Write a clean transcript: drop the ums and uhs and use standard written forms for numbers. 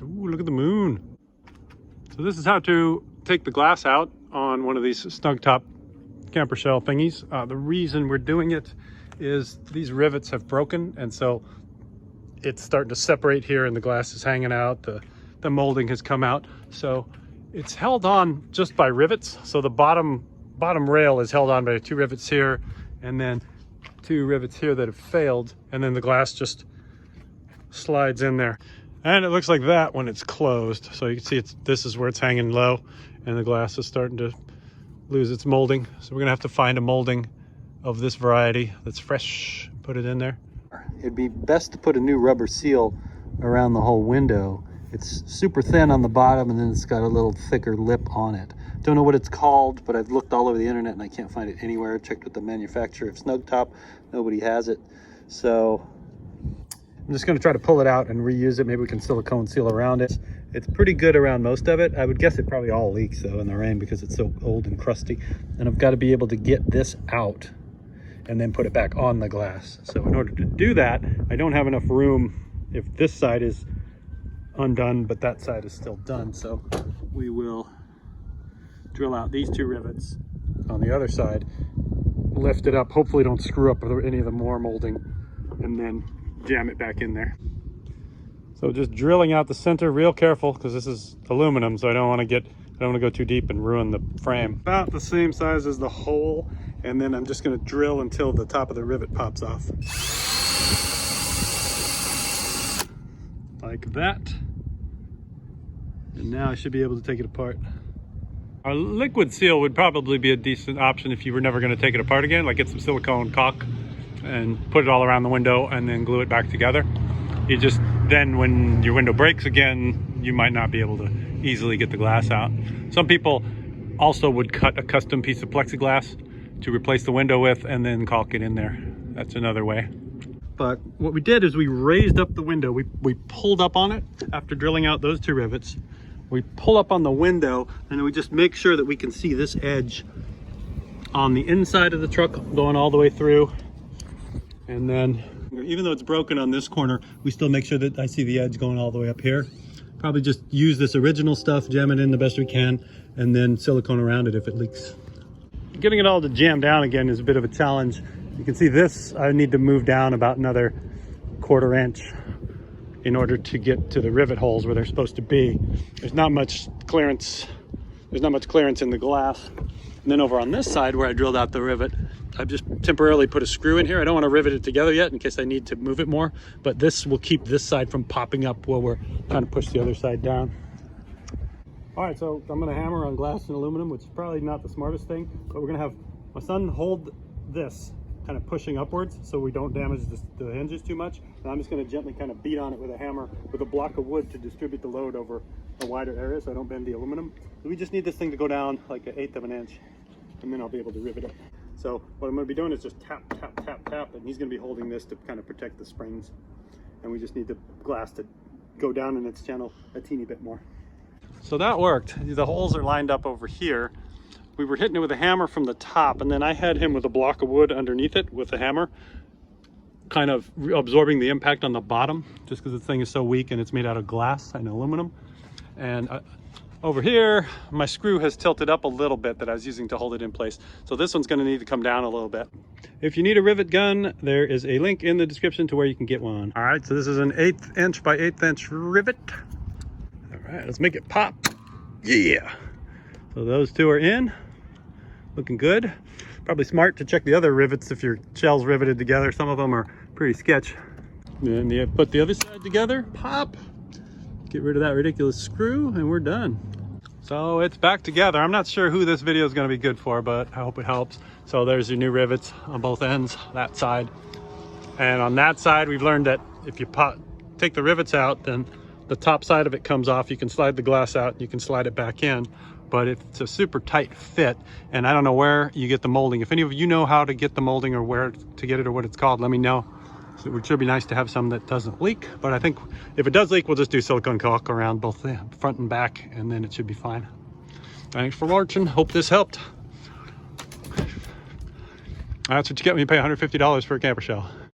Ooh, look at the moon. So this is how to take the glass out on one of these Snugtop camper shell thingies. The reason we're doing it is these rivets have broken, and so it's starting to separate here and the glass is hanging out. The molding has come out. So it's held on just by rivets. So the bottom rail is held on by 2 rivets here, and then 2 rivets here that have failed, and then the glass just slides in there. And it looks like that when it's closed. So you can see this is where it's hanging low, and the glass is starting to lose its molding. So we're gonna have to find a molding of this variety that's fresh, put it in there. It'd be best to put a new rubber seal around the whole window. It's super thin on the bottom, and then it's got a little thicker lip on it. Don't know what it's called, but I've looked all over the internet and I can't find it anywhere. Checked with the manufacturer of Snugtop, nobody has it. So I'm just gonna try to pull it out and reuse it. Maybe we can silicone seal around it. It's pretty good around most of it. I would guess it probably all leaks though in the rain because it's so old and crusty. And I've got to be able to get this out and then put it back on the glass. So in order to do that, I don't have enough room if this side is undone, but that side is still done. So we will drill out these 2 rivets on the other side, lift it up, hopefully don't screw up any of the more molding, and then jam it back in there. So just drilling out the center real careful because this is aluminum, so I don't want to go too deep and ruin the frame. About the same size as the hole, and then I'm just going to drill until the top of the rivet pops off. Like that. And now I should be able to take it apart. A liquid seal would probably be a decent option if you were never going to take it apart again. Like get some silicone caulk and put it all around the window and then glue it back together. You just, then when your window breaks again, you might not be able to easily get the glass out. Some people also would cut a custom piece of plexiglass to replace the window with and then caulk it in there. That's another way. But what we did is we raised up the window. We pulled up on it after drilling out those 2 rivets. We pull up on the window and we just make sure that we can see this edge on the inside of the truck going all the way through. And then even though it's broken on this corner, we still make sure that I see the edge going all the way up here. Probably just use this original stuff, jam it in the best we can, and then silicone around it if it leaks. Getting it all to jam down again is a bit of a challenge. You can see this, I need to move down about another 1/4 inch in order to get to the rivet holes where they're supposed to be. There's not much clearance. There's not much clearance in the glass. And then over on this side where I drilled out the rivet, I've just temporarily put a screw in here. I don't want to rivet it together yet in case I need to move it more, but this will keep this side from popping up while we're trying to push the other side down. All right, so I'm gonna hammer on glass and aluminum, which is probably not the smartest thing, but we're gonna have my son hold this, kind of pushing upwards so we don't damage the hinges too much. And I'm just gonna gently kind of beat on it with a hammer with a block of wood to distribute the load over a wider area so I don't bend the aluminum. We just need this thing to go down like 1/8 of an inch, and then I'll be able to rivet it. So what I'm gonna be doing is just tap, tap, tap, tap, and he's gonna be holding this to kind of protect the springs. And we just need the glass to go down in its channel a teeny bit more. So that worked. The holes are lined up over here. We were hitting it with a hammer from the top, and then I had him with a block of wood underneath it with a hammer, kind of absorbing the impact on the bottom, just because this thing is so weak and it's made out of glass and aluminum. And over here, my screw has tilted up a little bit that I was using to hold it in place. So this one's gonna need to come down a little bit. If you need a rivet gun, there is a link in the description to where you can get one. All right, so this is an 1/8 inch by 1/8 inch rivet. All right, let's make it pop. Yeah. So those 2 are in, looking good. Probably smart to check the other rivets if your shell's riveted together. Some of them are pretty sketch. Then you put the other side together, pop. Get rid of that ridiculous screw and we're done. So it's back together. I'm not sure who this video is going to be good for, but I hope it helps. So there's your new rivets on both ends, that side. And on that side, we've learned that if you take the rivets out, then the top side of it comes off. You can slide the glass out, you can slide it back in, but it's a super tight fit. And I don't know where you get the molding. If any of you know how to get the molding or where to get it or what it's called, let me know. So it should be nice to have some that doesn't leak, but I think if it does leak, we'll just do silicone caulk around both the front and back, and then it should be fine. Thanks for watching. Hope this helped. That's what you get when you pay $150 for a camper shell.